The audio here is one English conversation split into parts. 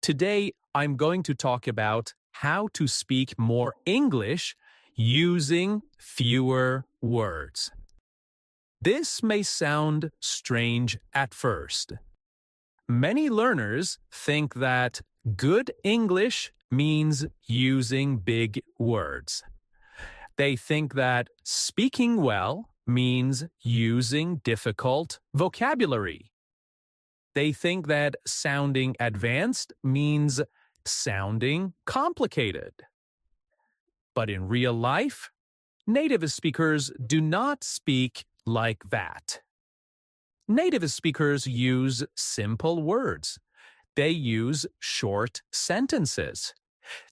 Today, I'm going to talk about how to speak more English using fewer words. This may sound strange at first. Many learners think that good English means using big words. They think that speaking well means using difficult vocabulary. They think that sounding advanced means sounding complicated. But in real life, native speakers do not speak like that. Native speakers use simple words. They use short sentences.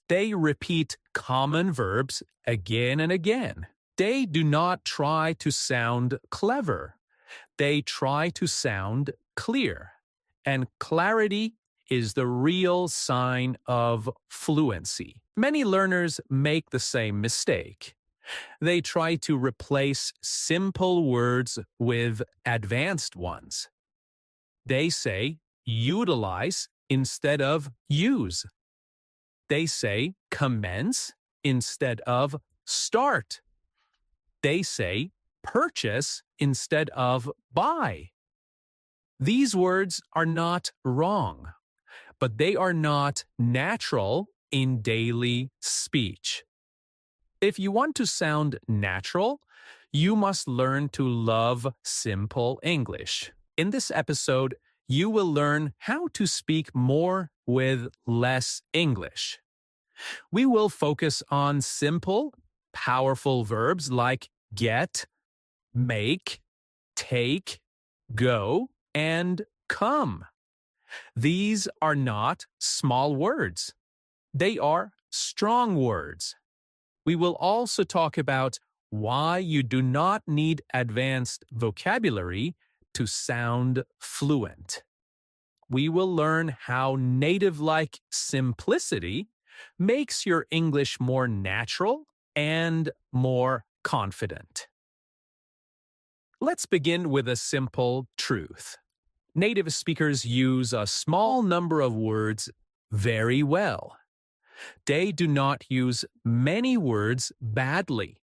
They repeat common verbs again and again. They do not try to sound clever. They try to sound clear. And clarity is the real sign of fluency. Many learners make the same mistake. They try to replace simple words with advanced ones. They say utilize instead of use. They say commence instead of start. They say purchase instead of buy. These words are not wrong, but they are not natural in daily speech. If you want to sound natural, you must learn to love simple English. In this episode, you will learn how to speak more with less English. We will focus on simple, powerful verbs like get, make, take, go, and come. These are not small words. They are strong words. We will also talk about why you do not need advanced vocabulary to sound fluent. We will learn how native-like simplicity makes your English more natural and more confident. Let's begin with a simple truth. Native speakers use a small number of words very well. They do not use many words badly.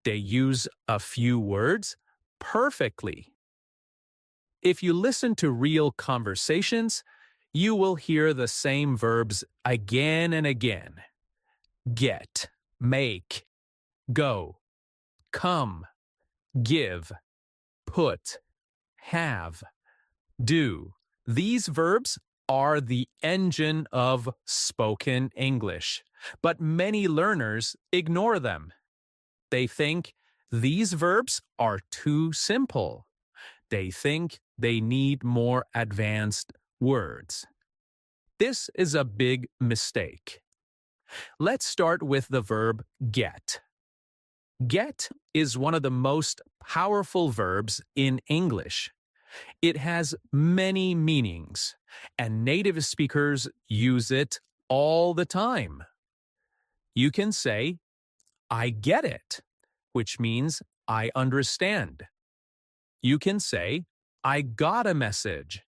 They use a few words perfectly. If you listen to real conversations, you will hear the same verbs again and again. Get, make, go, come, give, put, have, do. These verbs are the engine of spoken English, but many learners ignore them. They think these verbs are too simple. They think they need more advanced words. This is a big mistake. Let's start with the verb get. Get is one of the most powerful verbs in English. It has many meanings, and native speakers use it all the time. You can say, I get it, which means I understand. You can say, I got a message,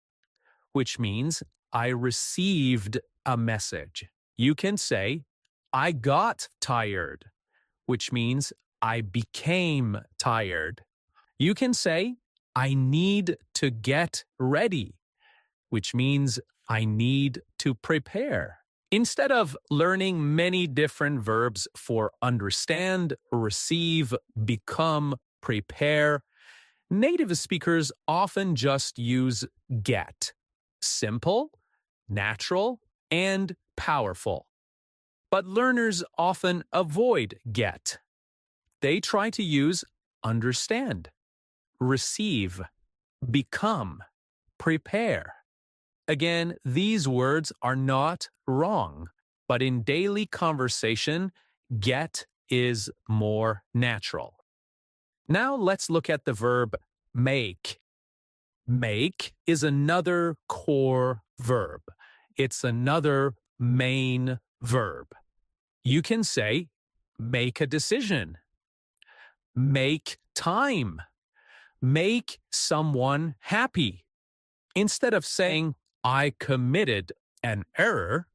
which means I received a message. You can say, I got tired, which means I became tired. You can say, I need to get ready, which means I need to prepare. Instead of learning many different verbs for understand, receive, become, prepare, native speakers often just use get. Simple, natural, and powerful. But learners often avoid get. They try to use understand, receive, become, prepare. Again, these words are not wrong, but in daily conversation, get is more natural. Now let's look at the verb make. Make is another core verb. It's another main verb. You can say, make a decision, make time, make someone happy. Instead of saying, I committed an error,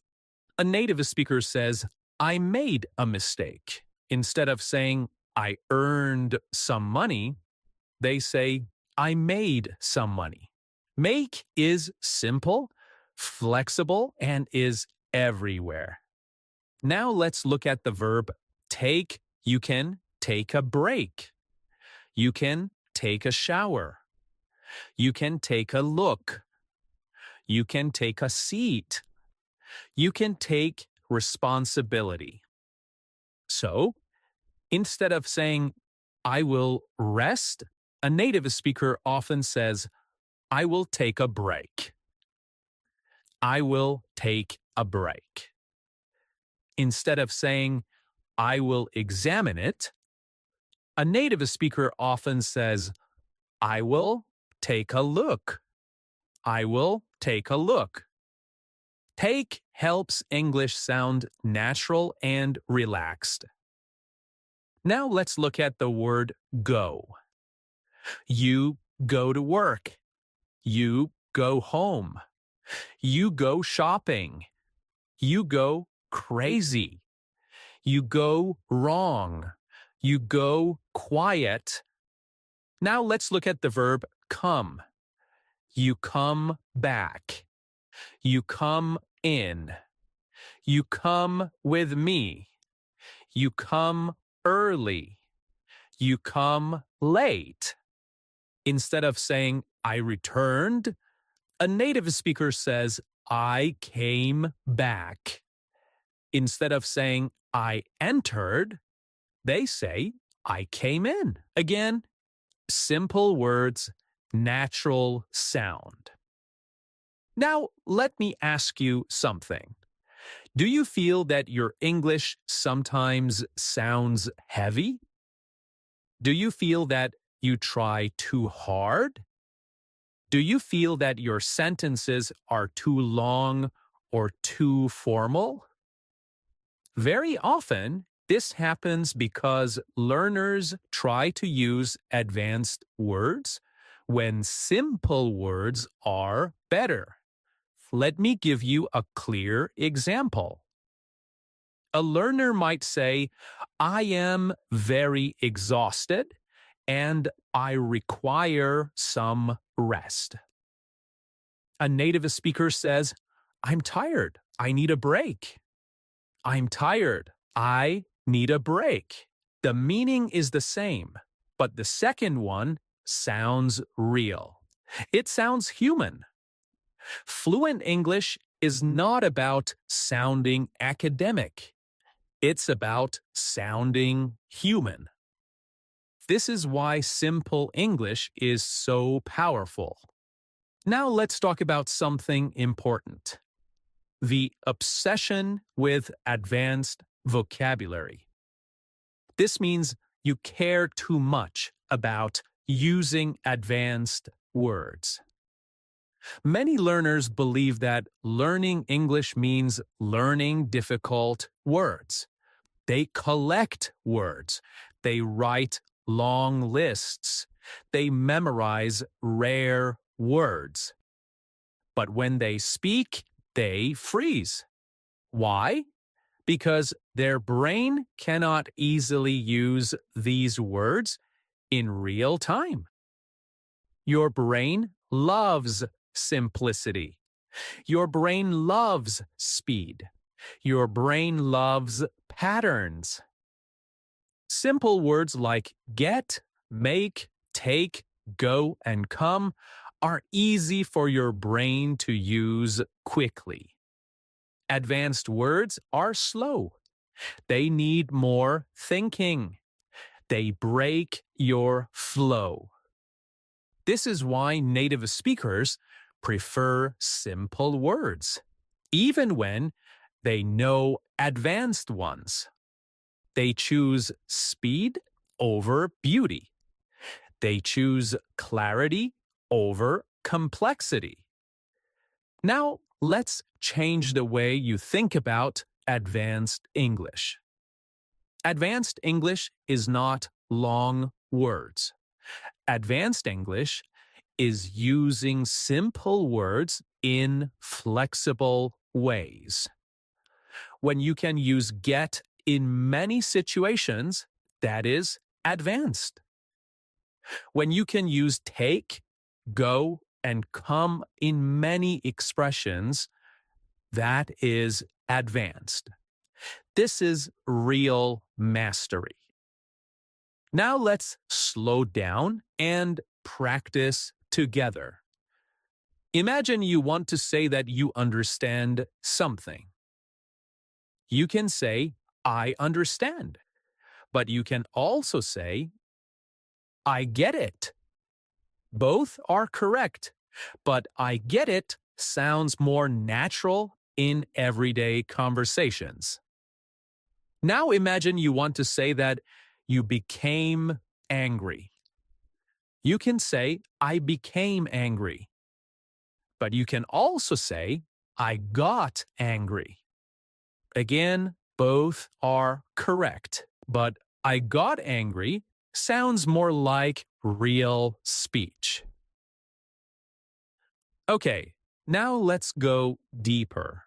a native speaker says, I made a mistake. Instead of saying, I earned some money, they say, I made some money. Make is simple, flexible, and is everywhere. Now let's look at the verb take. You can take a break. You can take a shower. You can take a look. You can take a seat. You can take responsibility. So, instead of saying, I will rest, a native speaker often says, I will take a break. I will take a break. Instead of saying, I will examine it, a native speaker often says, I will take a look. I will take a look. Take helps English sound natural and relaxed. Now let's look at the word go. You go to work. You go home. You go shopping. You go crazy. You go wrong. You go quiet. Now let's look at the verb come. You come back. You come in. You come with me. You come early. You come late. Instead of saying, I returned, a native speaker says, I came back. Instead of saying, I entered, they say, I came in. Again, simple words, natural sound. Now, let me ask you something. Do you feel that your English sometimes sounds heavy? Do you feel that you try too hard? Do you feel that your sentences are too long or too formal? Very often, this happens because learners try to use advanced words when simple words are better. Let me give you a clear example. A learner might say, I am very exhausted and I require some rest. A native speaker says, I'm tired. I need a break. I'm tired. I need a break. The meaning is the same, but the second one sounds real. It sounds human. Fluent English is not about sounding academic. It's about sounding human. This is why simple English is so powerful. Now let's talk about something important. The obsession with advanced vocabulary. This means you care too much about using advanced words. Many learners believe that learning English means learning difficult words. They collect words. They write long lists. They memorize rare words. But when they speak, they freeze. Why? Because their brain cannot easily use these words in real time. Your brain loves simplicity. Your brain loves speed. Your brain loves patterns. Simple words like get, make, take, go, and come are easy for your brain to use quickly. Advanced words are slow. They need more thinking. They break your flow. This is why native speakers prefer simple words, even when they know advanced ones. They choose speed over beauty. They choose clarity over complexity. Now, let's change the way you think about advanced English. Advanced English is not long words. Advanced English is using simple words in flexible ways. When you can use get in many situations, that is advanced. When you can use take, go, and come in many expressions, that is advanced. This is real mastery. Now let's slow down and practice together. Imagine you want to say that you understand something. You can say, I understand. But you can also say, I get it. Both are correct, but I get it sounds more natural in everyday conversations. Now imagine you want to say that you became angry. You can say, I became angry. But you can also say, I got angry. Again, both are correct, but I got angry sounds more like real speech. Okay, now let's go deeper.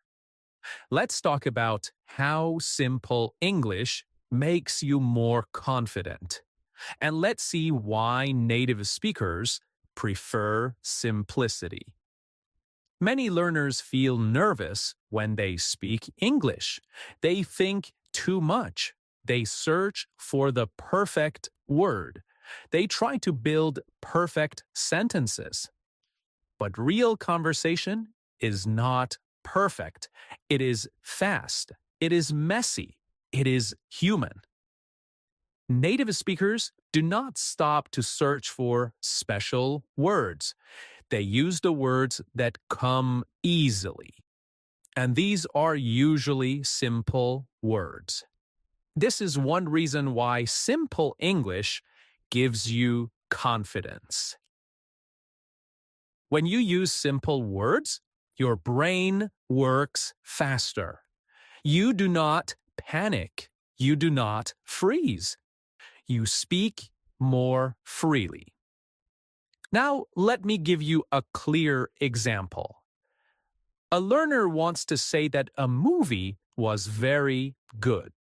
Let's talk about how simple English makes you more confident. And let's see why native speakers prefer simplicity. Many learners feel nervous when they speak English. They think too much. They search for the perfect word. They try to build perfect sentences. But real conversation is not perfect. It is fast. It is messy. It is human. Native speakers do not stop to search for special words. They use the words that come easily. And these are usually simple words. This is one reason why simple English gives you confidence. When you use simple words, your brain works faster. You do not panic. You do not freeze. You speak more freely. Now, let me give you a clear example. A learner wants to say that a movie was very good.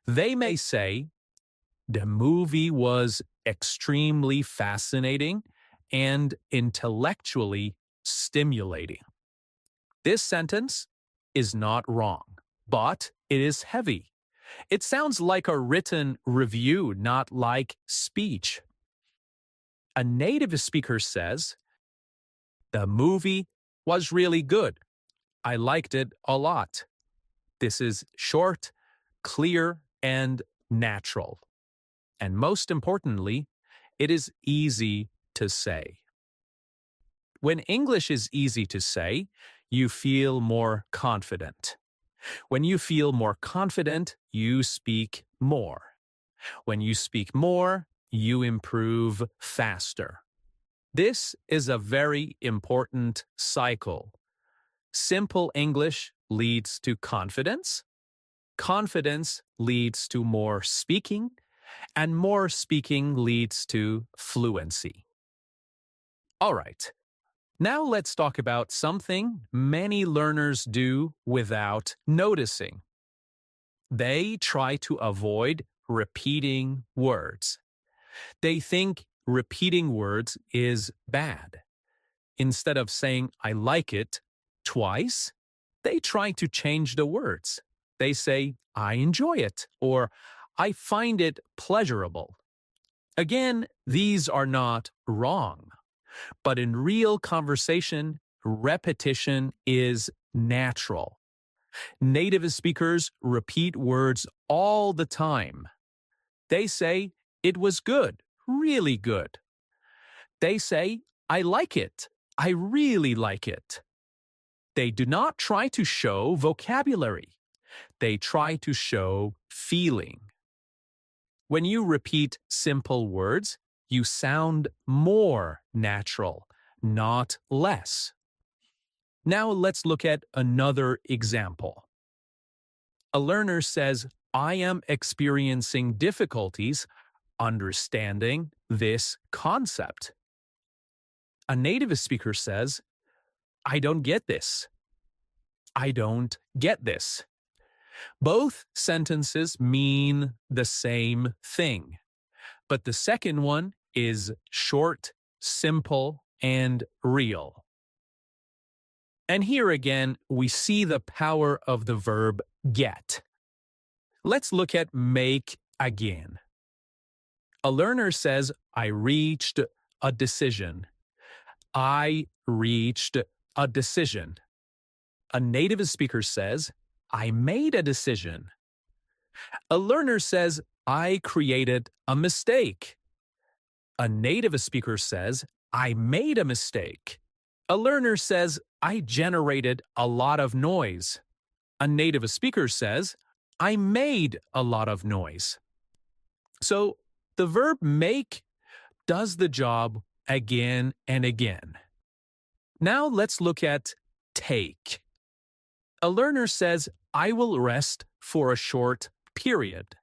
They may say, the movie was extremely fascinating and intellectually stimulating. This sentence is not wrong, but it is heavy. It sounds like a written review, not like speech. A native speaker says, the movie was really good. I liked it a lot. This is short, clear, and natural. And most importantly, it is easy to say. When English is easy to say, you feel more confident. When you feel more confident, you speak more. When you speak more, you improve faster. This is a very important cycle. Simple English leads to confidence. Confidence leads to more speaking, and more speaking leads to fluency. All right, now let's talk about something many learners do without noticing. They try to avoid repeating words. They think repeating words is bad. Instead of saying, I like it, twice, they try to change the words. They say, I enjoy it, or I find it pleasurable. Again, these are not wrong. But in real conversation, repetition is natural. Native speakers repeat words all the time. They say, it was good, really good. They say, I like it, I really like it. They do not try to show vocabulary. They try to show feeling. When you repeat simple words, you sound more natural, not less. Now let's look at another example. A learner says, I am experiencing difficulties understanding this concept. A native speaker says, I don't get this. I don't get this. Both sentences mean the same thing, but the second one is short, simple, and real. And here again, we see the power of the verb get. Let's look at make again. A learner says, I reached a decision. I reached a decision. A native speaker says, I made a decision. A learner says, I created a mistake. A native speaker says, I made a mistake. A learner says, I generated a lot of noise. A native speaker says, I made a lot of noise. So the verb make does the job again and again. Now let's look at take. A learner says, I will rest for a short period.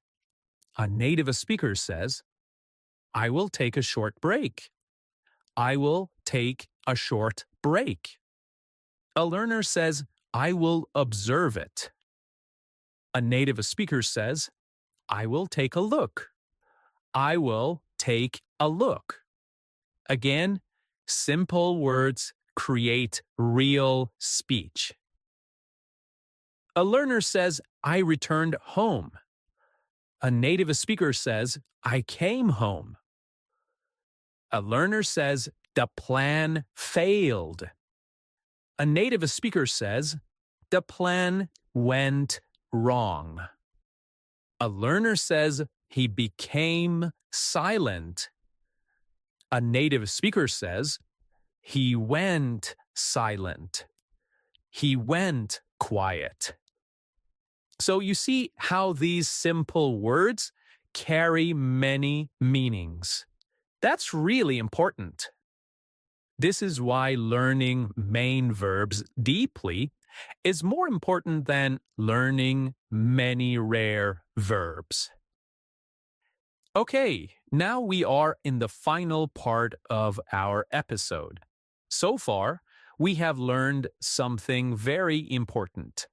A native speaker says, I will take a short break. I will take a short break. A learner says, I will observe it. A native speaker says, I will take a look. I will take a look. Again, simple words create real speech. A learner says, I returned home. A native speaker says, I came home. A learner says, the plan failed. A native speaker says, the plan went wrong. A learner says, he became silent. A native speaker says, he went silent. He went quiet. So you see how these simple words carry many meanings. That's really important. This is why learning main verbs deeply is more important than learning many rare verbs. Okay, now we are in the final part of our episode. So far, we have learned something very important.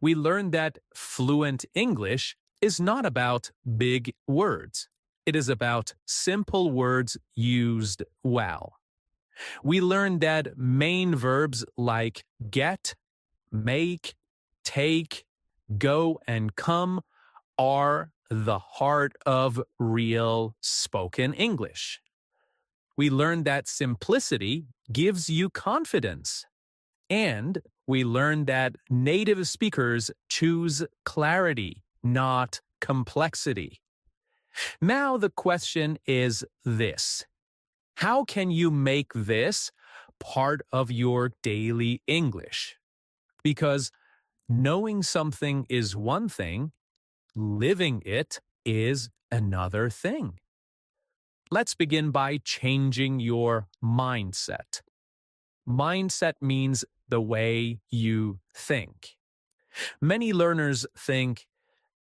We learned that fluent English is not about big words. It is about simple words used well. We learned that main verbs like get, make, take, go, and come are the heart of real spoken English. We learned that simplicity gives you confidence. And we learned that native speakers choose clarity, not complexity. Now the question is this: how can you make this part of your daily English? Because knowing something is one thing, living it is another thing. Let's begin by changing your mindset. Mindset means the way you think. Many learners think,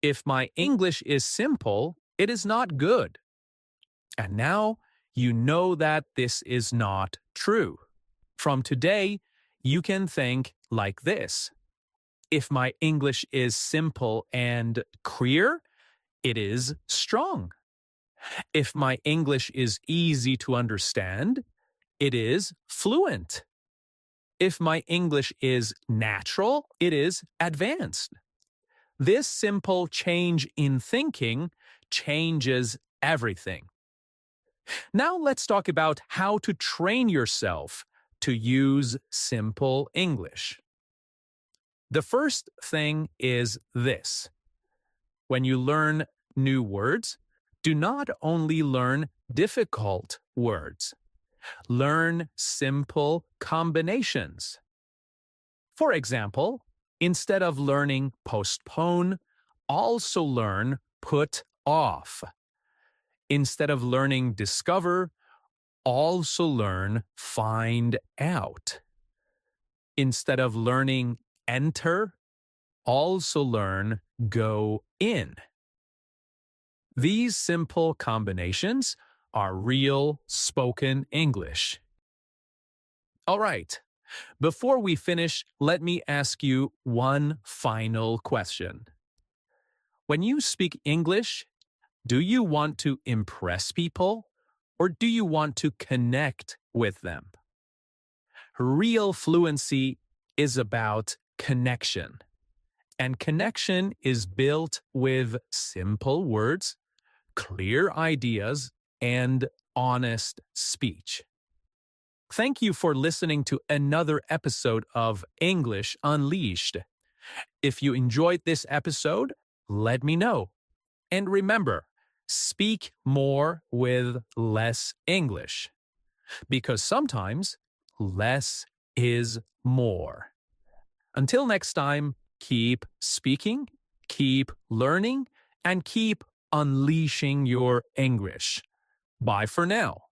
if my English is simple, it is not good. And now you know that this is not true. From today, you can think like this: if my English is simple and clear, it is strong. If my English is easy to understand, it is fluent. If my English is natural, it is advanced. This simple change in thinking changes everything. Now let's talk about how to train yourself to use simple English. The first thing is this: when you learn new words, do not only learn difficult words. Learn simple combinations. For example, instead of learning postpone, also learn put off. Instead of learning discover, also learn find out. Instead of learning enter, also learn go in. These simple combinations are real spoken English. All right, Before we finish, let me ask you one final question. When you speak English, do you want to impress people or do you want to connect with them? Real fluency is about connection, and connection is built with simple words, clear ideas, and honest speech. Thank you for listening to another episode of English Unleashed. If you enjoyed this episode, let me know. And remember, speak more with less English, because sometimes less is more. Until next time, keep speaking, keep learning, and keep unleashing your English. Bye for now.